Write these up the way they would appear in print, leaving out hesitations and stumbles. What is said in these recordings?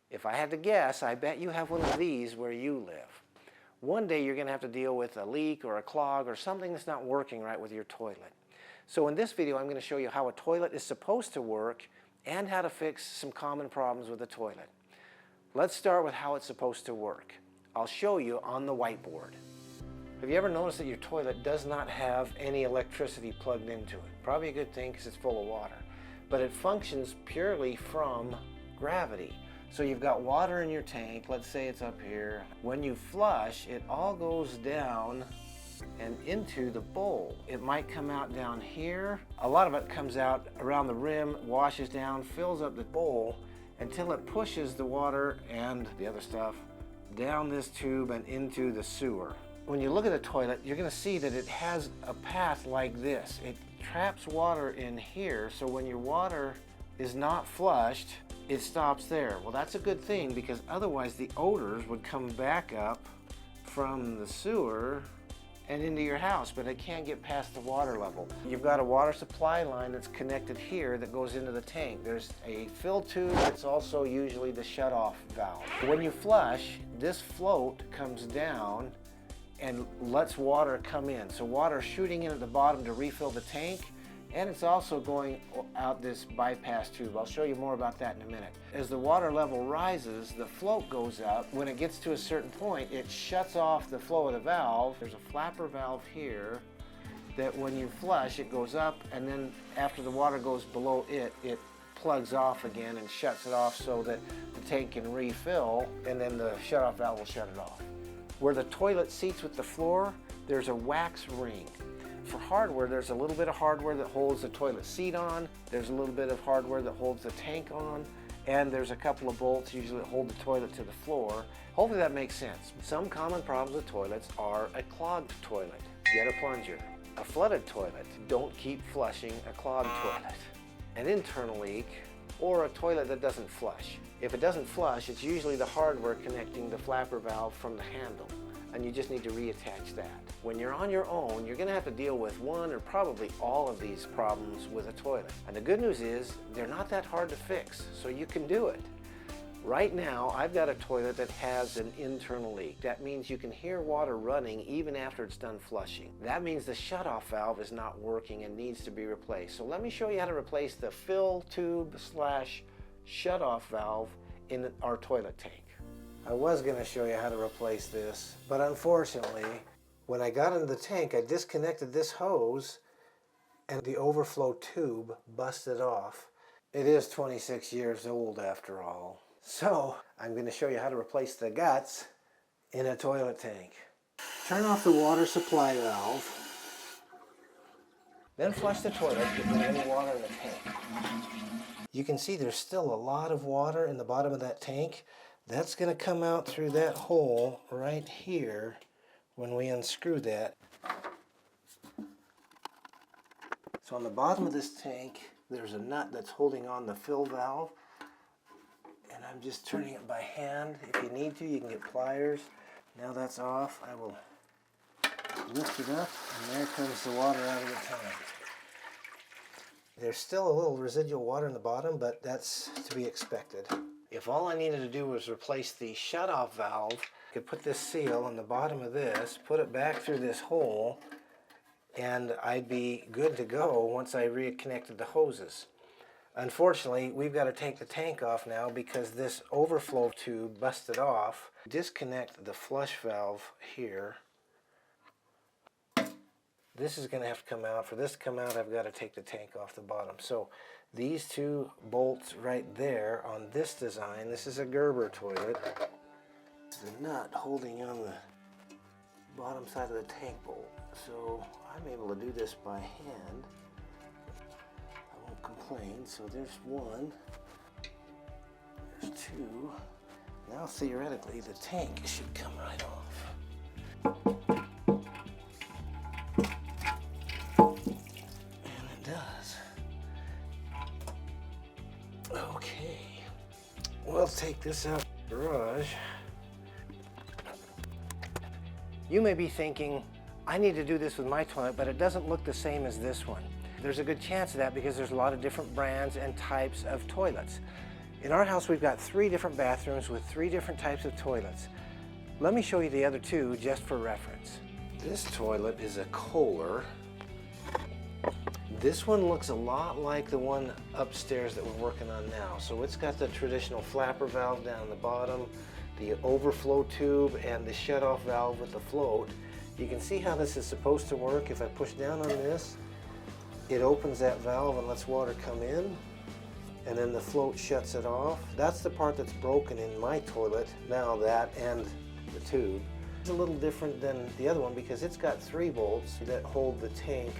If I had to guess, I bet you have one of these where you live. One day you're going to have to deal with a leak or a clog or something that's not working right with your toilet. So in this video I'm going to show you how a toilet is supposed to work and how to fix some common problems with the toilet. Let's start with how it's supposed to work. I'll show you on the whiteboard. Have you ever noticed that your toilet does not have any electricity plugged into it? Probably a good thing because it's full of water. But it functions purely from gravity. So you've got water in your tank, let's say it's up here. When you flush, it all goes down and into the bowl. It might come out down here. A lot of it comes out around the rim, washes down, fills up the bowl until it pushes the water and the other stuff down this tube and into the sewer. When you look at the toilet, you're going to see that it has a path like this. It traps water in here, so when your water is not flushed, it stops there. Well, that's a good thing because otherwise the odors would come back up from the sewer and into your house, but it can't get past the water level. You've got a water supply line that's connected here that goes into the tank. There's a fill tube that's also usually the shutoff valve. When you flush, this float comes down and lets water come in. So water shooting in at the bottom to refill the tank, and it's also going out this bypass tube. I'll show you more about that in a minute. As the water level rises, the float goes up. When it gets to a certain point, it shuts off the flow of the valve. There's a flapper valve here that when you flush, it goes up, and then after the water goes below it, it plugs off again and shuts it off so that the tank can refill, and then the shutoff valve will shut it off. Where the toilet seats with the floor, there's a wax ring. For hardware, there's a little bit of hardware that holds the toilet seat on, there's a little bit of hardware that holds the tank on, and there's a couple of bolts usually that hold the toilet to the floor. Hopefully that makes sense. Some common problems with toilets are a clogged toilet. Get a plunger. A flooded toilet. Don't keep flushing a clogged toilet. An internal leak, or a toilet that doesn't flush. If it doesn't flush, it's usually the hardware connecting the flapper valve from the handle, and you just need to reattach that. When you're on your own, you're going to have to deal with one or probably all of these problems with a toilet. And the good news is, they're not that hard to fix, so you can do it. Right now, I've got a toilet that has an internal leak. That means you can hear water running even after it's done flushing. That means the shutoff valve is not working and needs to be replaced. So let me show you how to replace the fill tube / shutoff valve in our toilet tank. I was going to show you how to replace this, but unfortunately, when I got into the tank, I disconnected this hose and the overflow tube busted off. It is 26 years old after all. So I'm going to show you how to replace the guts in a toilet tank. Turn off the water supply valve. Then flush the toilet to get any water in the tank. You can see there's still a lot of water in the bottom of that tank. That's going to come out through that hole right here when we unscrew that. So on the bottom of this tank, there's a nut that's holding on the fill valve. And I'm just turning it by hand. If you need to, you can get pliers. Now that's off, I will lift it up, and there comes the water out of the tank. There's still a little residual water in the bottom, but that's to be expected. If all I needed to do was replace the shutoff valve, I could put this seal on the bottom of this, put it back through this hole, and I'd be good to go once I reconnected the hoses. Unfortunately, we've got to take the tank off now because this overflow tube busted off. Disconnect the flush valve here. This is going to have to come out. For this to come out, I've got to take the tank off the bottom. So these two bolts right there on this design, this is a Gerber toilet. It's the nut holding on the bottom side of the tank bolt. So I'm able to do this by hand. Complain. So there's one, there's two. Now theoretically the tank should come right off. And it does. Okay. We'll take this out of the garage. You may be thinking, I need to do this with my toilet, but it doesn't look the same as this one. There's a good chance of that because there's a lot of different brands and types of toilets. In our house, we've got 3 different bathrooms with 3 different types of toilets. Let me show you the other 2 just for reference. This toilet is a Kohler. This one looks a lot like the one upstairs that we're working on now. So it's got the traditional flapper valve down the bottom, the overflow tube, and the shutoff valve with the float. You can see how this is supposed to work. If I push down on this, it opens that valve and lets water come in, and then the float shuts it off. That's the part that's broken in my toilet now, that and the tube. It's a little different than the other one because it's got 3 bolts that hold the tank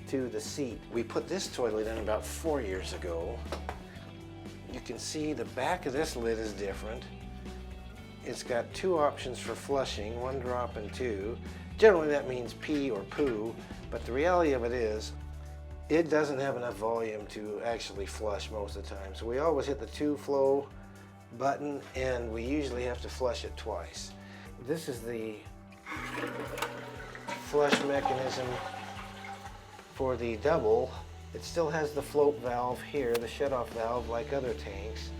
to the seat. We put this toilet in about 4 years ago. You can see the back of this lid is different. It's got 2 options for flushing, 1 drop and 2. Generally that means pee or poo, but the reality of it is it doesn't have enough volume to actually flush most of the time. So we always hit the 2 flow button, and we usually have to flush it twice. This is the flush mechanism for the double. It still has the float valve here, the shutoff valve, like other tanks.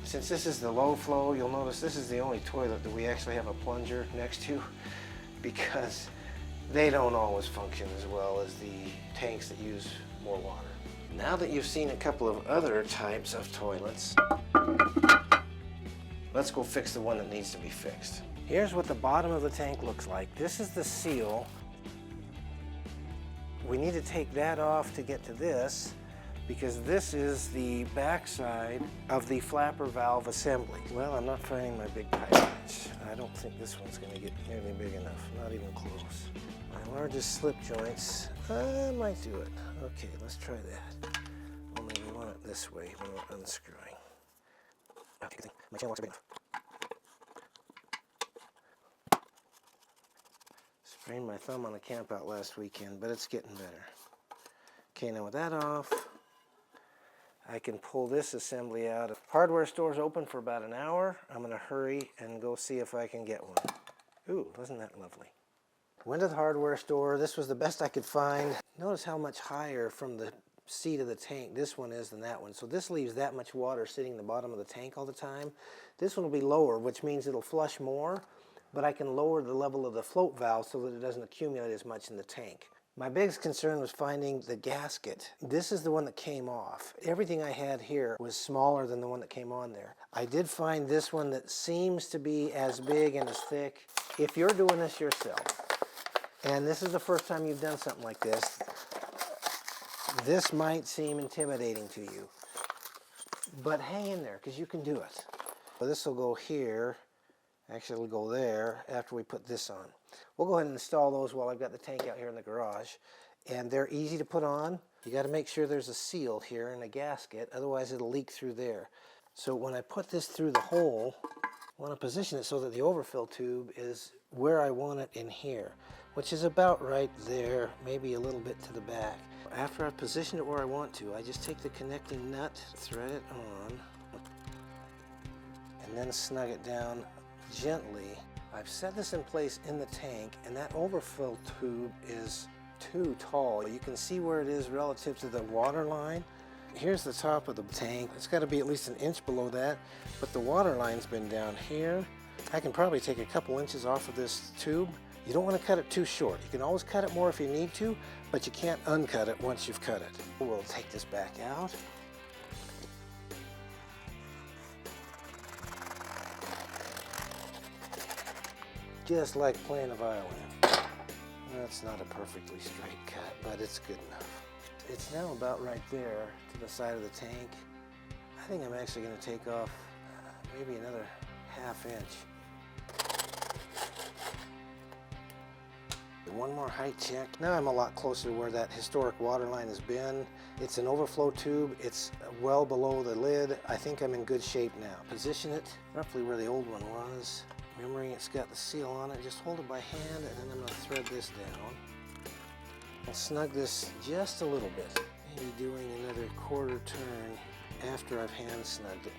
Since this is the low flow, you'll notice this is the only toilet that we actually have a plunger next to, because they don't always function as well as the tanks that use more water. Now that you've seen a couple of other types of toilets, let's go fix the one that needs to be fixed. Here's what the bottom of the tank looks like. This is the seal. We need to take that off to get to this, because this is the backside of the flapper valve assembly. Well, I'm not finding my big pipe wrench. I don't think this one's going to get nearly big enough, not even close. My largest slip joints, I might do it. Okay, let's try that. Only we want it this way when we're unscrewing. Okay, good thing. My channel locks are big enough. Sprained my thumb on a camp out last weekend, but it's getting better. Okay, now with that off, I can pull this assembly out. If hardware store's open for about an hour, I'm going to hurry and go see if I can get one. Ooh, wasn't that lovely? Went to the hardware store. This was the best I could find. Notice how much higher from the seat of the tank this one is than that one. So this leaves that much water sitting in the bottom of the tank all the time. This one will be lower, which means it'll flush more, but I can lower the level of the float valve so that it doesn't accumulate as much in the tank. My biggest concern was finding the gasket. This is the one that came off. Everything I had here was smaller than the one that came on there. I did find this one that seems to be as big and as thick. If you're doing this yourself, and this is the first time you've done something like this, this might seem intimidating to you. But hang in there, because you can do it. So this will go here. Actually, it'll go there after we put this on. We'll go ahead and install those while I've got the tank out here in the garage. And they're easy to put on. You got to make sure there's a seal here and a gasket, otherwise it'll leak through there. So when I put this through the hole, I want to position it so that the overfill tube is where I want it in here, which is about right there, maybe a little bit to the back. After I've positioned it where I want to, I just take the connecting nut, thread it on, and then snug it down gently. I've set this in place in the tank, and that overfill tube is too tall. You can see where it is relative to the water line. Here's the top of the tank. It's got to be at least an inch below that, but the water line's been down here. I can probably take a couple inches off of this tube. You don't want to cut it too short. You can always cut it more if you need to, but you can't uncut it once you've cut it. We'll take this back out. Just like playing a violin. That's not a perfectly straight cut, but it's good enough. It's now about right there to the side of the tank. I think I'm actually going to take off maybe another ½ inch. One more height check. Now I'm a lot closer to where that historic water line has been. It's an overflow tube. It's well below the lid. I think I'm in good shape now. Position it roughly where the old one was. Remembering it's got the seal on it, just hold it by hand, and then I'm going to thread this down. I'll snug this just a little bit, maybe doing another quarter turn after I've hand snugged it.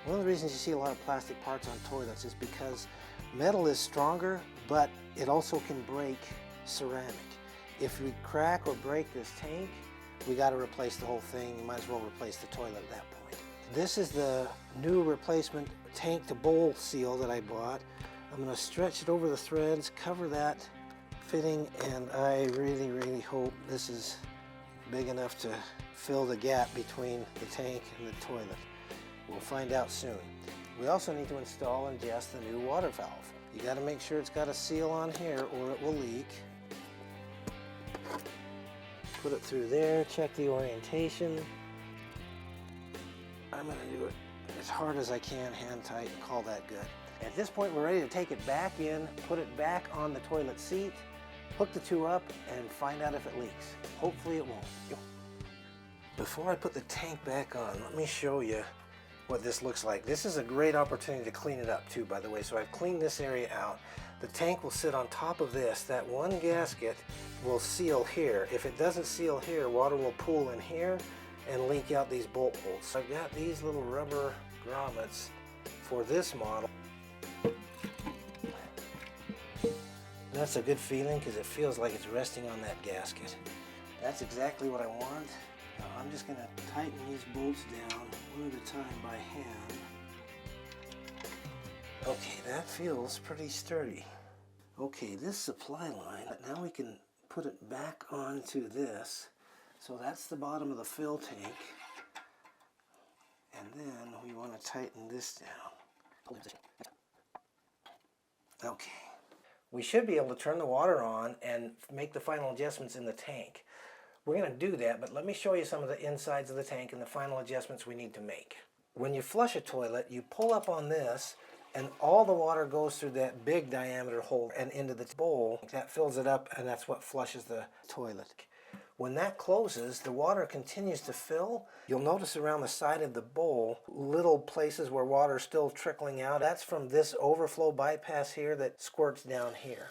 One of the reasons you see a lot of plastic parts on toilets is because metal is stronger, but it also can break ceramic. If we crack or break this tank, we got to replace the whole thing. You might as well replace the toilet at that point. This is the new replacement tank to bowl seal that I bought. I'm going to stretch it over the threads, cover that fitting, and I really hope this is big enough to fill the gap between the tank and the toilet. We'll find out soon. We also need to install and adjust the new water valve. You got to make sure it's got a seal on here or it will leak. Put it through there, check the orientation. I'm going to do it as hard as I can, hand tight, and call that good. At this point, we're ready to take it back in, put it back on the toilet seat, hook the two up, and find out if it leaks. Hopefully it won't. Before I put the tank back on, let me show you what this looks like. This is a great opportunity to clean it up too, by the way. So I've cleaned this area out. The tank will sit on top of this. That one gasket will seal here. If it doesn't seal here, water will pool in here and leak out these bolt holes. So I've got these little rubber grommets for this model. That's a good feeling because it feels like it's resting on that gasket. That's exactly what I want. Now I'm just going to tighten these bolts down one at a time by hand. Okay, that feels pretty sturdy. Okay, this supply line, now we can put it back onto this. So that's the bottom of the fill tank. And then we want to tighten this down. Okay. We should be able to turn the water on and make the final adjustments in the tank. We're going to do that, but let me show you some of the insides of the tank and the final adjustments we need to make. When you flush a toilet, you pull up on this and all the water goes through that big diameter hole and into the bowl. That fills it up and that's what flushes the toilet. When that closes, the water continues to fill. You'll notice around the side of the bowl, little places where water is still trickling out. That's from this overflow bypass here that squirts down here.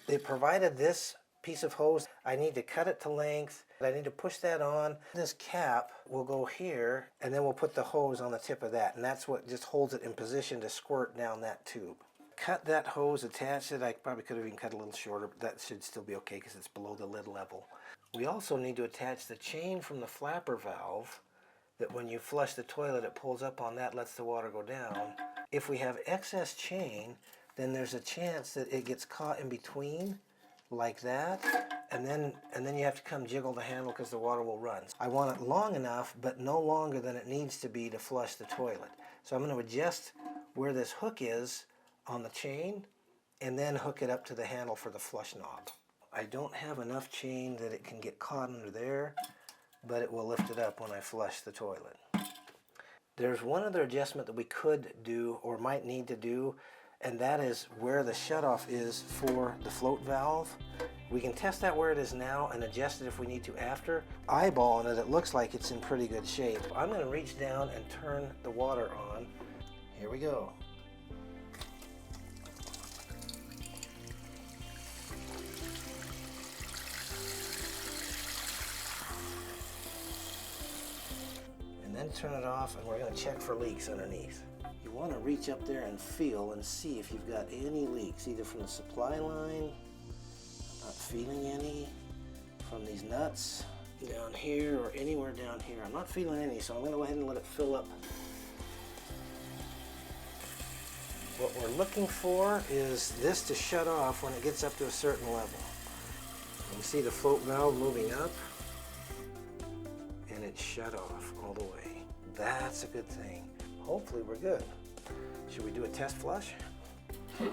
They provided this piece of hose. I need to cut it to length. I need to push that on. This cap will go here, and then we'll put the hose on the tip of that, and that's what just holds it in position to squirt down that tube. Cut that hose, attach it. I probably could have even cut a little shorter, but that should still be okay because it's below the lid level. We also need to attach the chain from the flapper valve that when you flush the toilet, it pulls up on that, lets the water go down. If we have excess chain, then there's a chance that it gets caught in between like that, and then you have to come jiggle the handle because the water will run. I want it long enough, but no longer than it needs to be to flush the toilet. So I'm going to adjust where this hook is on the chain and then hook it up to the handle for the flush knob. I don't have enough chain that it can get caught under there, but it will lift it up when I flush the toilet. There's one other adjustment that we could do or might need to do, and that is where the shutoff is for the float valve. We can test that where it is now and adjust it if we need to after. Eyeballing it, it looks like it's in pretty good shape. I'm going to reach down and turn the water on. Here we go. And then turn it off, and we're going to check for leaks underneath. You want to reach up there and feel and see if you've got any leaks, either from the supply line, I'm not feeling any, from these nuts down here or anywhere down here. I'm not feeling any, so I'm going to go ahead and let it fill up. What we're looking for is this to shut off when it gets up to a certain level. You see the float valve moving up, and it shut off all the way. That's a good thing. Hopefully we're good. Should we do a test flush? There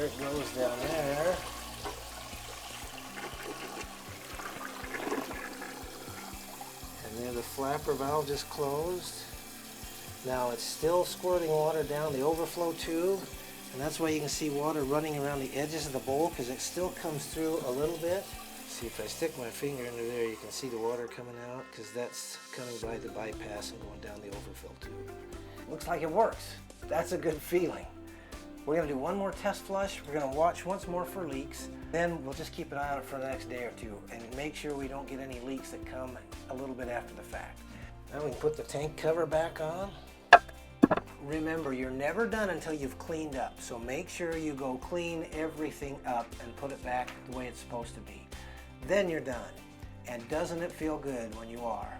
it goes down there. And there the flapper valve just closed. Now it's still squirting water down the overflow tube, and that's why you can see water running around the edges of the bowl because it still comes through a little bit. See, if I stick my finger under there, you can see the water coming out because that's coming by the bypass and going down the overfill tube. Looks like it works. That's a good feeling. We're going to do one more test flush. We're going to watch once more for leaks. Then we'll just keep an eye out for the next day or two and make sure we don't get any leaks that come a little bit after the fact. Now we can put the tank cover back on. Remember, you're never done until you've cleaned up. So make sure you go clean everything up and put it back the way it's supposed to be. Then you're done. And doesn't it feel good when you are?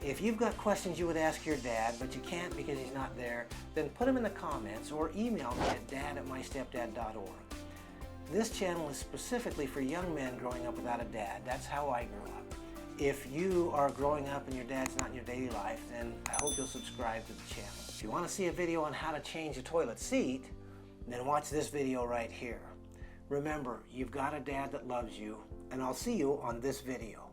If you've got questions you would ask your dad, but you can't because he's not there, then put them in the comments or email me at dad@mystepdad.org. This channel is specifically for young men growing up without a dad. That's how I grew up. If you are growing up and your dad's not in your daily life, then I hope you'll subscribe to the channel. If you want to see a video on how to change a toilet seat, then watch this video right here. Remember, you've got a dad that loves you, and I'll see you on this video.